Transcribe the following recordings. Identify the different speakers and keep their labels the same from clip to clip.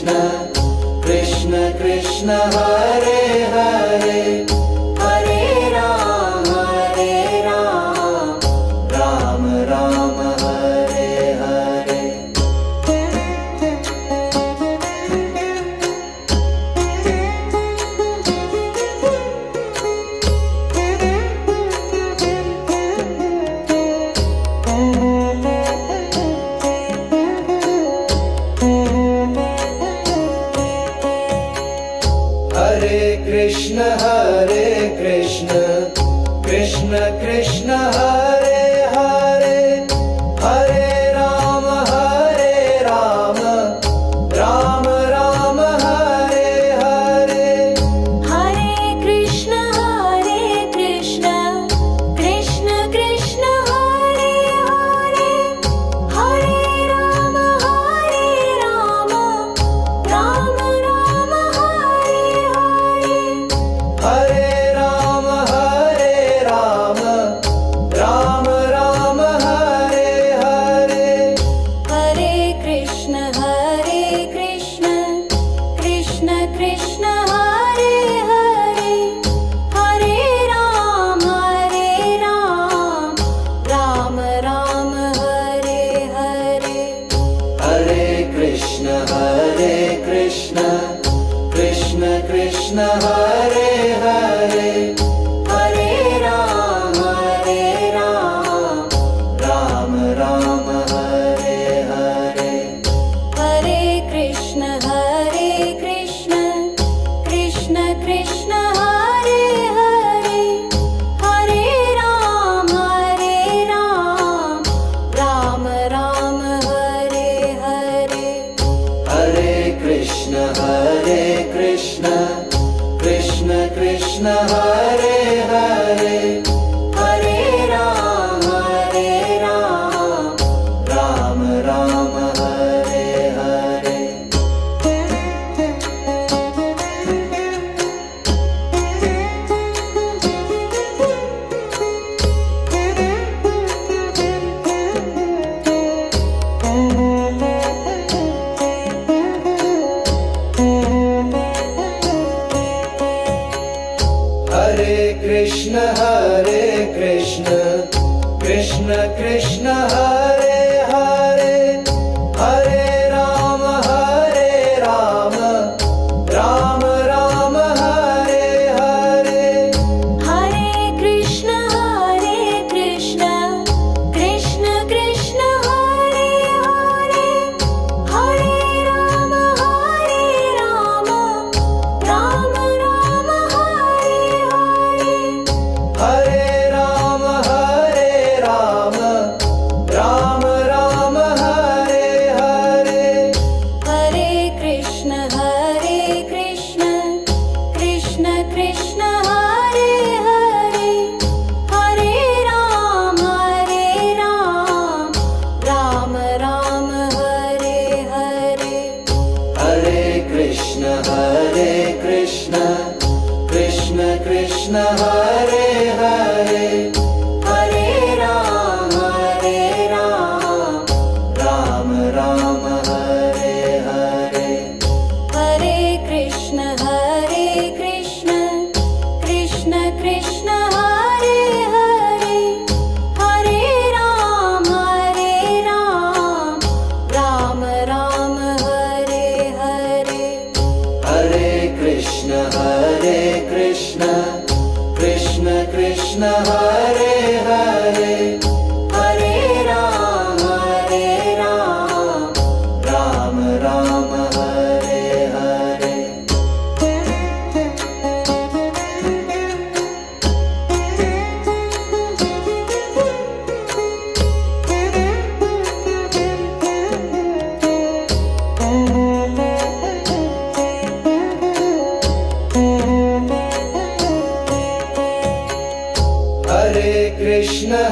Speaker 1: Krishna Krishna Krishna Hare Hare Hare Ram Ram Ram Hare Hare Hare Krishna Krishna Krishna Hare Hare Hare Ram Ram Ram Hare Hare
Speaker 2: Hare Krishna Krishna Krishna Hare Hare Hare Ram Ram Ram Hare Hare
Speaker 1: Hare Ram Ram Ram Hare Hare
Speaker 2: Hare Krishna Krishna Krishna Hare Hare Hare Ram Ram Ram Hare Hare
Speaker 1: Hare Krishna Krishna Krishna Krishna Hare Hare Hare Ram Ram Ram Hare Hare
Speaker 2: Hare Krishna Krishna Krishna Hare Hare Hare Ram Ram Ram Hare Hare
Speaker 1: Hare Krishna Krishna Krishna Hare Hare Hare Ram Ram Ram Hare Hare Hare Krishna Krishna Krishna Hare Hare Hare Ram Ram Ram Hare Hare
Speaker 2: Hare Krishna Krishna Krishna Hare Hare Hare Ram Ram Hare Hare
Speaker 1: Hare Ram Ram Ram Hare Hare
Speaker 2: Hare Krishna Krishna Krishna Hare Hare Hare Ram Ram Hare Hare
Speaker 1: Hare Krishna Krishna Krishna Hare Hare Hare Ram Ram Hare Hare
Speaker 2: Hare Krishna Krishna Krishna Hare Hare Hare Ram Ram Hare Hare
Speaker 1: Hare Krishna Krishna Krishna Hare Hare Hare Ram Ram Hare Hare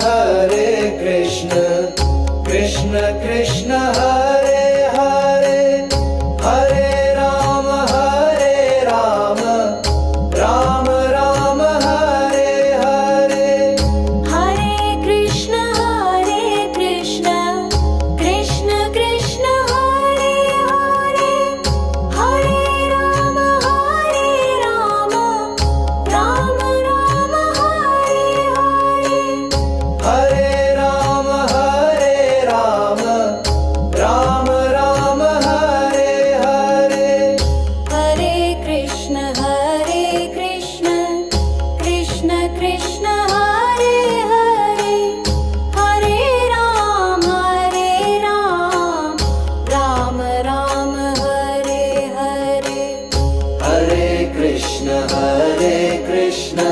Speaker 1: Hare Krishna Krishna Krishna Hare Hare Hare Ram Ram Ram Hare Hare
Speaker 2: Hare Krishna Krishna Krishna Hare Hare Hare Ram Ram Hare Hare
Speaker 1: Hare Ram Ram Ram Hare Hare
Speaker 2: Hare Krishna Krishna Krishna Hare Hare Hare Ram Ram Hare Hare
Speaker 1: Hare Krishna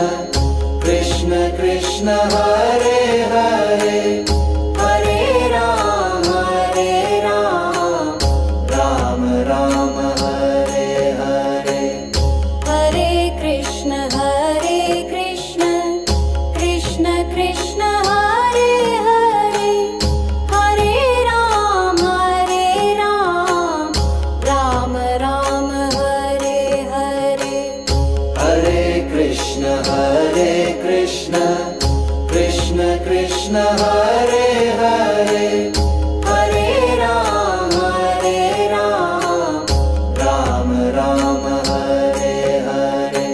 Speaker 1: Krishna Krishna Hare Hare Hare Ram Ram Hare Hare
Speaker 2: Hare Krishna Krishna Krishna Hare Hare Hare Ram Ram Hare Hare
Speaker 1: Hare Krishna Krishna Hare Hare Hare Ram Ram Hare Hare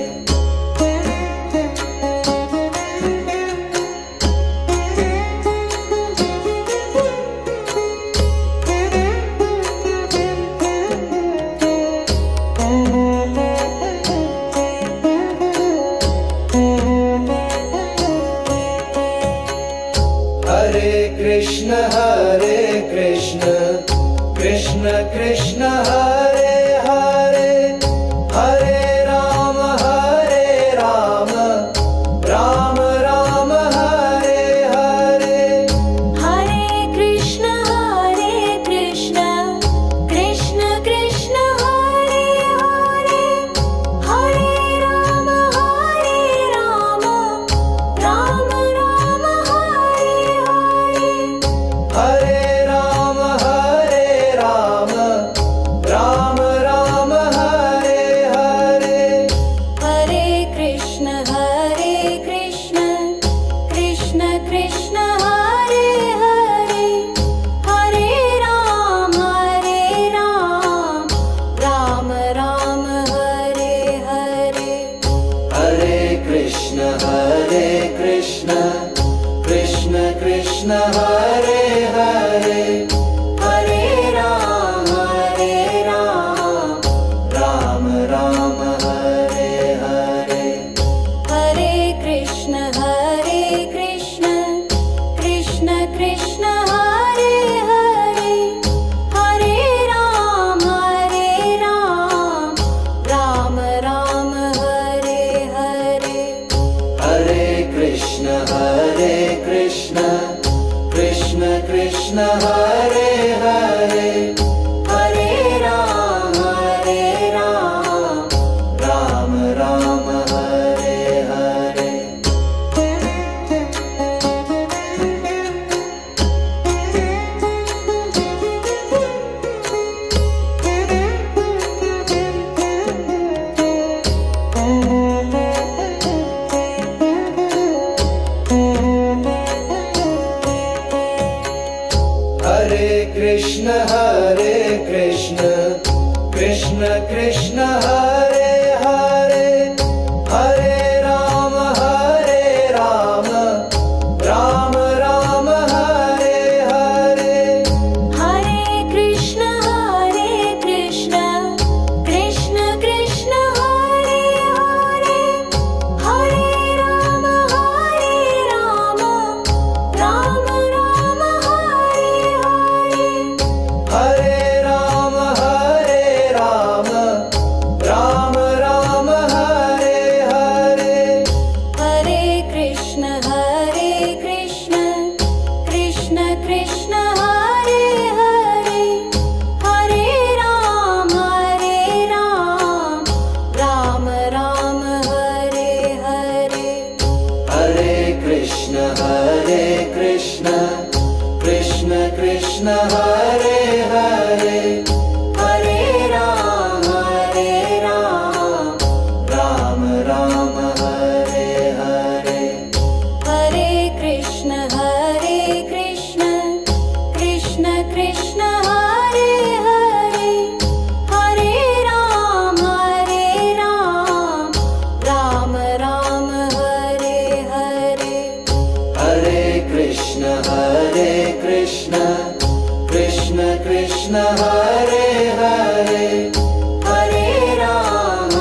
Speaker 1: Krishna Hare Hare Hare Ram Ram Ram Hare Hare
Speaker 2: Hare Krishna Krishna Krishna Hare Hare Hare Ram Ram Ram Hare Hare
Speaker 1: Hare Krishna Krishna Krishna Hare Hare Hare Ram Ram Ram Hare Hare Hare Krishna Krishna Krishna Hare Hare Hare Ram Ram Ram Hare Hare
Speaker 2: Hare Krishna Krishna Krishna Hare Hare Hare Ram Ram Hare Hare
Speaker 1: Hare Ram Ram Ram Hare Hare
Speaker 2: Hare Krishna Krishna Krishna Hare Hare Hare Ram Ram Hare Hare
Speaker 1: Hare Krishna Krishna Krishna Hare Hare Hare Ram Ram Ram Hare Hare
Speaker 2: Hare Krishna Krishna Krishna Hare Hare Hare Ram Ram Hare Hare
Speaker 1: Hare Krishna Krishna Krishna Hare Hare Hare Ram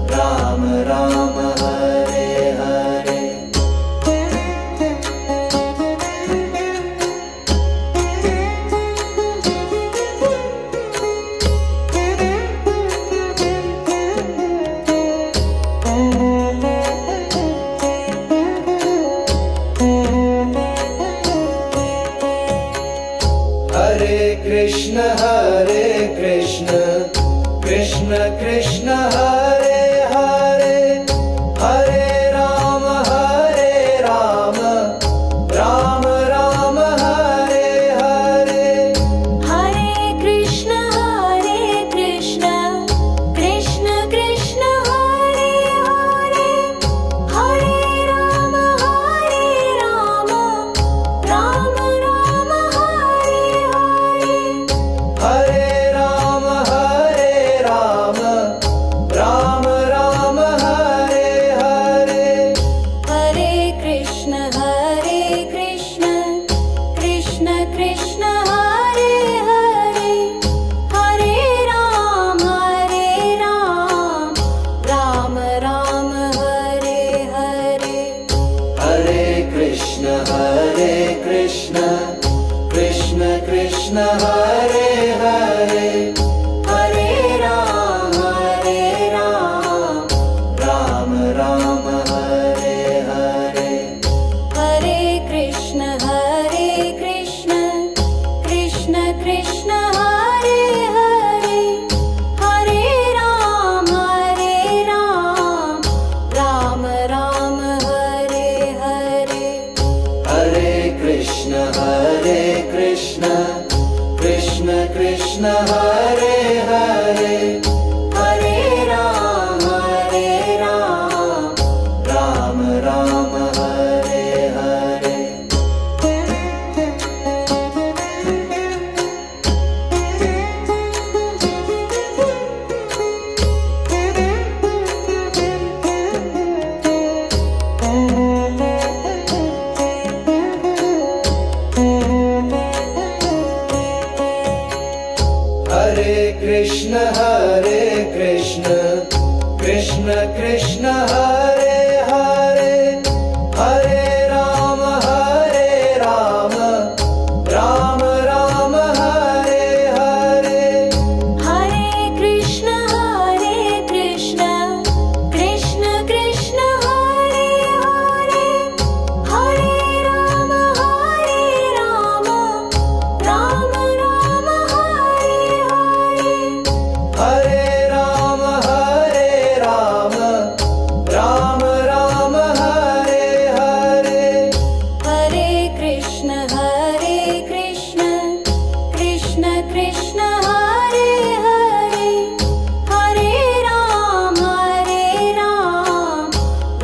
Speaker 1: Ram Ram Hare Hare Hare Krishna Krishna Krishna Hare Hare Hare Ram Ram Ram Hare Hare
Speaker 2: Hare Krishna Krishna Krishna Hare Hare Hare Ram Ram Hare Hare
Speaker 1: Hare Ram Ram Hare Krishna Krishna Krishna Hare Hare Hare Ram Ram Ram Hare Hare
Speaker 2: Hare Krishna Krishna Krishna Hare Hare Hare Ram Ram Ram Hare Hare
Speaker 1: Hare Ram Ram Ram Hare Hare
Speaker 2: Hare Krishna Krishna Krishna Hare Hare Hare Ram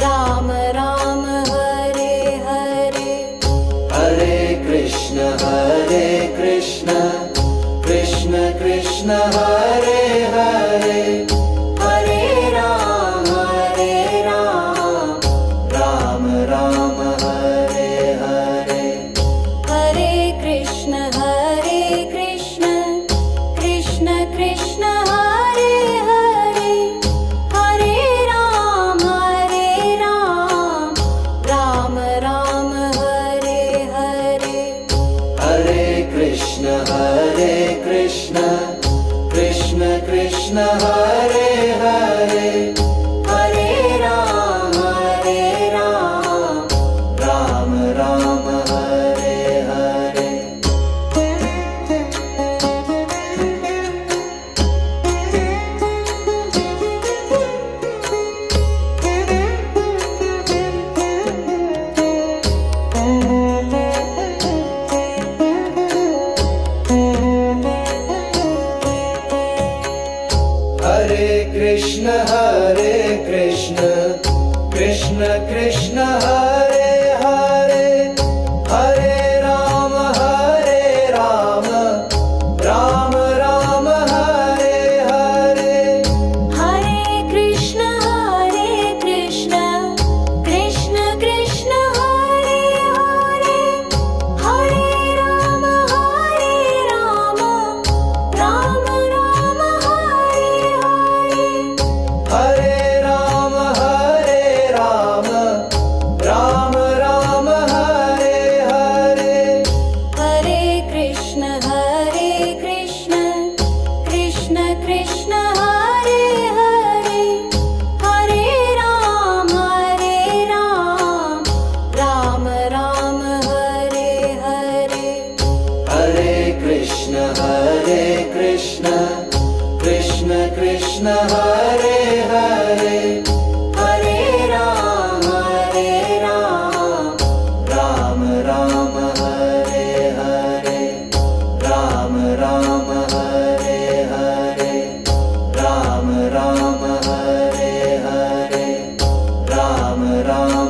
Speaker 2: Ram Ram Hare Hare
Speaker 1: Hare Krishna Krishna Krishna Hare Hare Hare Ram Ram Ram Hare Hare
Speaker 2: Hare Krishna Krishna Krishna Hare Hare Hare Ram Ram Ram Hare Hare
Speaker 1: Hare Krishna Krishna Krishna Hare Hare Hare Ram Ram Ram Hare Hare Hare Krishna Krishna Krishna Hare Hare Hare Ram Ram Ram Hare Hare
Speaker 2: Hare Krishna Krishna Krishna Hare Hare Hare Ram Ram Ram Hare Hare
Speaker 1: Hare Ram Ram Ram Hare Hare
Speaker 2: Hare Krishna Krishna Krishna Hare Hare Hare Ram Ram Hare Hare
Speaker 1: Hare Krishna Krishna Krishna Hare Hare Hare Ram Ram Ram Hare Hare Ram Ram Hare Hare Ram Hare Hare Ram